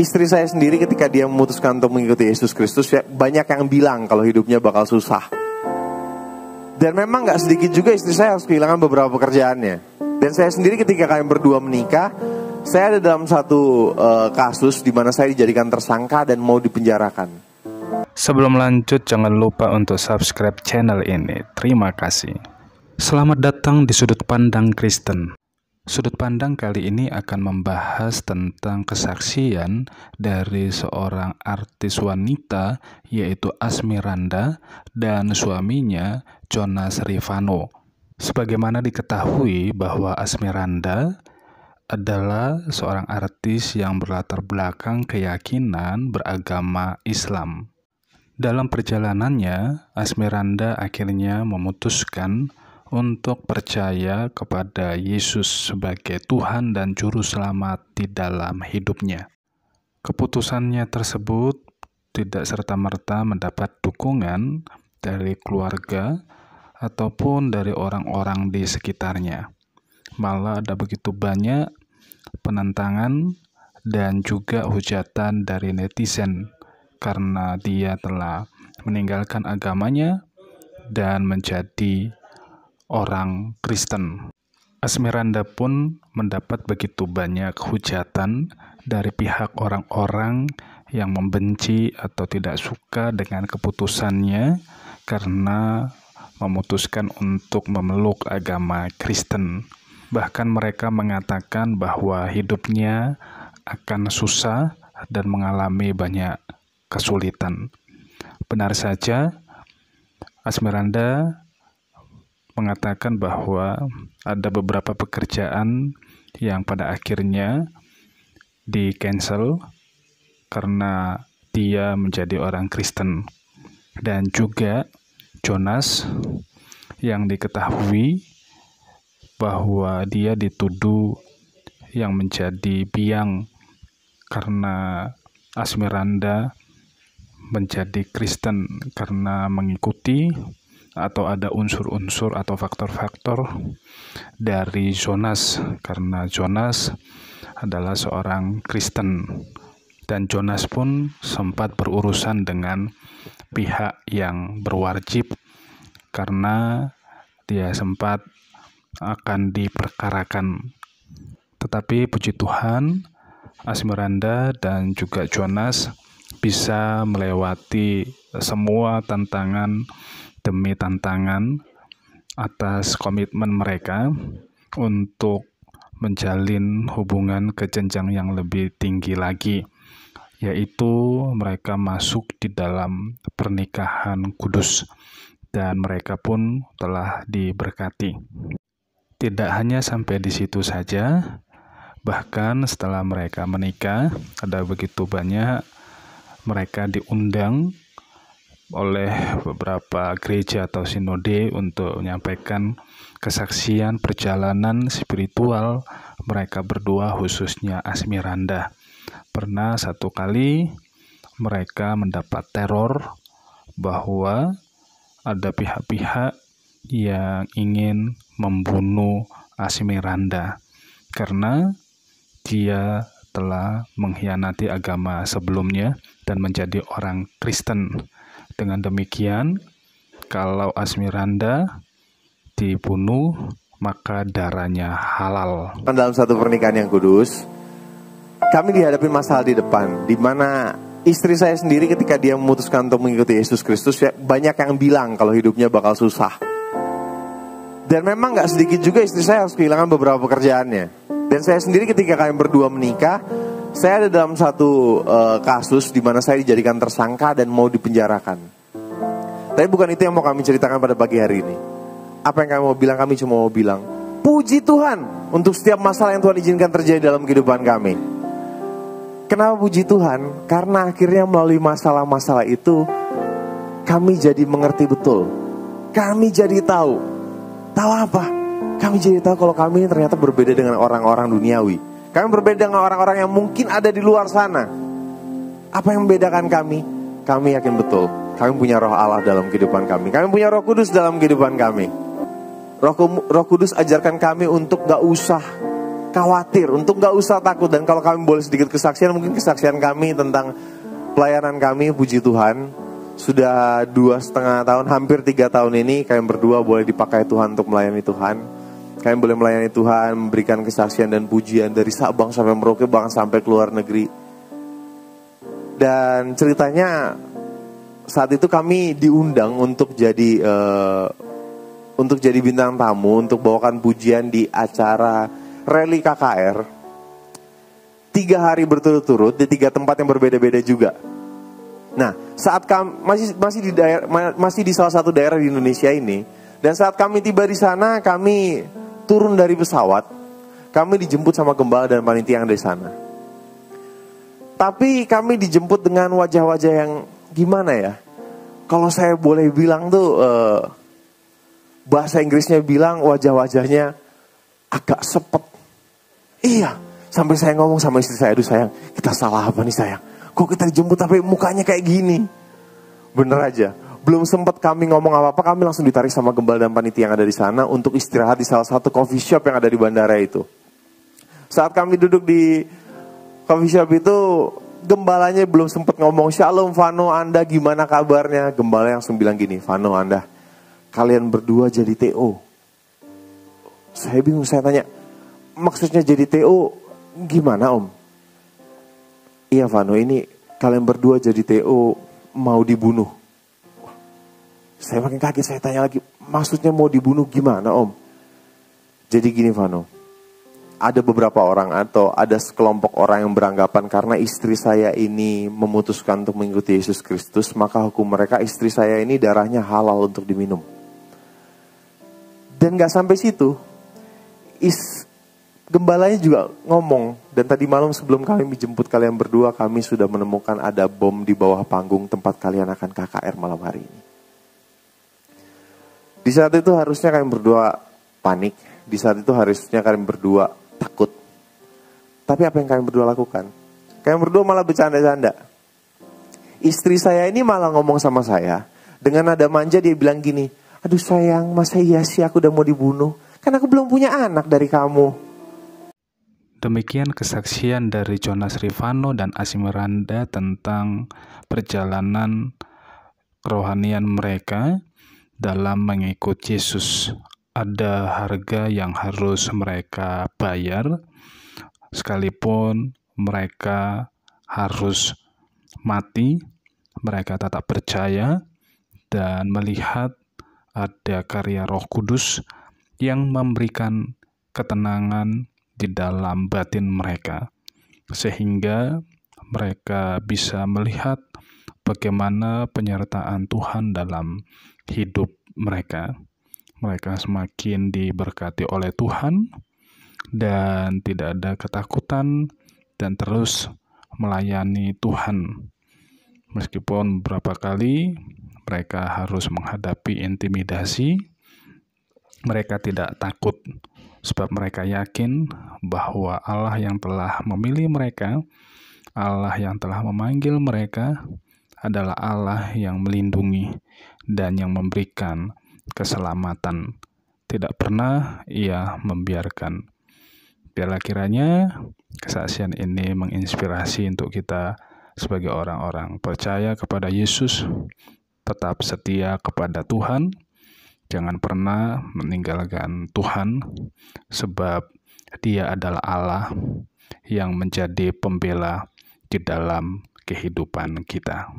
istri saya sendiri ketika dia memutuskan untuk mengikuti Yesus Kristus, ya, banyak yang bilang kalau hidupnya bakal susah. Dan memang gak sedikit juga istri saya harus kehilangan beberapa pekerjaannya. Dan saya sendiri ketika kami berdua menikah, saya ada dalam satu kasus di mana saya dijadikan tersangka dan mau dipenjarakan. Sebelum lanjut, jangan lupa untuk subscribe channel ini. Terima kasih. Selamat datang di Sudut Pandang Kristen. Sudut pandang kali ini akan membahas tentang kesaksian dari seorang artis wanita, yaitu Asmiranda, dan suaminya Jonas Rivano. Sebagaimana diketahui bahwa Asmiranda adalah seorang artis yang berlatar belakang keyakinan beragama Islam. Dalam perjalanannya, Asmiranda akhirnya memutuskan untuk percaya kepada Yesus sebagai Tuhan dan Juru Selamat di dalam hidupnya. Keputusannya tersebut tidak serta-merta mendapat dukungan dari keluarga ataupun dari orang-orang di sekitarnya. Malah ada begitu banyak penentangan dan juga hujatan dari netizen karena dia telah meninggalkan agamanya dan menjadi orang Kristen. Asmiranda pun mendapat begitu banyak hujatan dari pihak orang-orang yang membenci atau tidak suka dengan keputusannya karena memutuskan untuk memeluk agama Kristen. Bahkan mereka mengatakan bahwa hidupnya akan susah dan mengalami banyak kesulitan. Benar saja, Asmiranda mengatakan bahwa ada beberapa pekerjaan yang pada akhirnya di-cancel karena dia menjadi orang Kristen. Dan juga Jonas yang diketahui bahwa dia dituduh yang menjadi biang karena Asmiranda menjadi Kristen karena mengikuti atau ada unsur-unsur atau faktor-faktor dari Jonas, karena Jonas adalah seorang Kristen dan Jonas pun sempat berurusan dengan pihak yang berwajib karena dia sempat akan diperkarakan. Tetapi puji Tuhan, Asmiranda dan juga Jonas bisa melewati semua tantangan demi tantangan atas komitmen mereka untuk menjalin hubungan ke jenjang yang lebih tinggi lagi, yaitu mereka masuk di dalam pernikahan kudus dan mereka pun telah diberkati. Tidak hanya sampai di situ saja, bahkan setelah mereka menikah, ada begitu banyak mereka diundang oleh beberapa gereja atau sinode untuk menyampaikan kesaksian perjalanan spiritual mereka berdua, khususnya Asmiranda. Pernah satu kali mereka mendapat teror bahwa ada pihak-pihak yang ingin membunuh Asmiranda karena dia telah mengkhianati agama sebelumnya dan menjadi orang Kristen. Dengan demikian, kalau Asmiranda dibunuh, maka darahnya halal. Dalam satu pernikahan yang kudus, kami dihadapi masalah di depan, di mana istri saya sendiri ketika dia memutuskan untuk mengikuti Yesus Kristus, ya, banyak yang bilang kalau hidupnya bakal susah. Dan memang gak sedikit juga istri saya harus kehilangan beberapa pekerjaannya. Dan saya sendiri ketika kami berdua menikah, saya ada dalam satu kasus di mana saya dijadikan tersangka dan mau dipenjarakan. Tapi bukan itu yang mau kami ceritakan pada pagi hari ini. Apa yang kami mau bilang, kami cuma mau bilang, puji Tuhan untuk setiap masalah yang Tuhan izinkan terjadi dalam kehidupan kami. Kenapa puji Tuhan? Karena akhirnya melalui masalah-masalah itu, kami jadi mengerti betul. Kami jadi tahu. Tahu apa? Kami jadi tahu kalau kami ternyata berbeda dengan orang-orang duniawi. Kami berbeda dengan orang-orang yang mungkin ada di luar sana. Apa yang membedakan kami? Kami yakin betul, kami punya roh Allah dalam kehidupan kami. Kami punya roh kudus dalam kehidupan kami. Roh Kudus ajarkan kami untuk gak usah khawatir, untuk gak usah takut. Dan kalau kami boleh sedikit kesaksian, mungkin kesaksian kami tentang pelayanan kami, puji Tuhan, sudah 2,5 tahun, hampir 3 tahun ini kami berdua boleh dipakai Tuhan untuk melayani Tuhan. Kami boleh melayani Tuhan, memberikan kesaksian dan pujian dari Sabang sampai Merauke, bahkan sampai ke luar negeri. Dan ceritanya saat itu kami diundang untuk jadi bintang tamu, untuk bawakan pujian di acara rally KKR 3 hari berturut-turut di 3 tempat yang berbeda-beda juga. Nah, saat kami masih di salah satu daerah di Indonesia ini, dan saat kami tiba di sana, kami turun dari pesawat, kami dijemput sama gembala dan panitia yang dari sana. Tapi kami dijemput dengan wajah-wajah yang gimana ya? Kalau saya boleh bilang tuh, bahasa Inggrisnya bilang wajah-wajahnya agak sepet. Iya, sampai saya ngomong sama istri saya, aduh sayang, kita salah apa nih sayang? Kok kita dijemput tapi mukanya kayak gini? Bener aja. Belum sempat kami ngomong apa-apa, kami langsung ditarik sama gembala dan panitia yang ada di sana untuk istirahat di salah satu coffee shop yang ada di bandara itu. Saat kami duduk di coffee shop itu, gembalanya belum sempat ngomong, "Shalom Vano, Anda gimana kabarnya?" Gembala langsung bilang gini, "Vano, Anda, kalian berdua jadi TO." Saya bingung, saya tanya, "Maksudnya jadi TO gimana Om?" "Iya Vano, ini kalian berdua jadi TO mau dibunuh." Saya makin kaget, saya tanya lagi, "Maksudnya mau dibunuh gimana Om?" "Jadi gini Vano, ada beberapa orang atau ada sekelompok orang yang beranggapan karena istri saya ini memutuskan untuk mengikuti Yesus Kristus, maka hukum mereka istri saya ini darahnya halal untuk diminum." Dan gak sampai situ, gembalanya juga ngomong, "Dan tadi malam sebelum kami dijemput kalian berdua, kami sudah menemukan ada bom di bawah panggung tempat kalian akan KKR malam hari ini." Di saat itu harusnya kalian berdua panik, di saat itu harusnya kalian berdua takut. Tapi apa yang kalian berdua lakukan? Kalian berdua malah bercanda-canda. Istri saya ini malah ngomong sama saya, dengan nada manja dia bilang gini, "Aduh sayang, masa iya sih aku udah mau dibunuh? Kan aku belum punya anak dari kamu." Demikian kesaksian dari Jonas Rivano dan Asmiranda tentang perjalanan kerohanian mereka dalam mengikut Yesus. Ada harga yang harus mereka bayar, sekalipun mereka harus mati, mereka tetap percaya dan melihat ada karya Roh Kudus yang memberikan ketenangan di dalam batin mereka, sehingga mereka bisa melihat bagaimana penyertaan Tuhan dalam hidup mereka. Mereka semakin diberkati oleh Tuhan dan tidak ada ketakutan dan terus melayani Tuhan. Meskipun beberapa kali mereka harus menghadapi intimidasi, mereka tidak takut sebab mereka yakin bahwa Allah yang telah memilih mereka, Allah yang telah memanggil mereka adalah Allah yang melindungi dan yang memberikan keselamatan. Tidak pernah Ia membiarkan. Biarlah kiranya kesaksian ini menginspirasi untuk kita sebagai orang-orang percaya kepada Yesus, tetap setia kepada Tuhan, jangan pernah meninggalkan Tuhan, sebab Dia adalah Allah yang menjadi pembela di dalam kehidupan kita.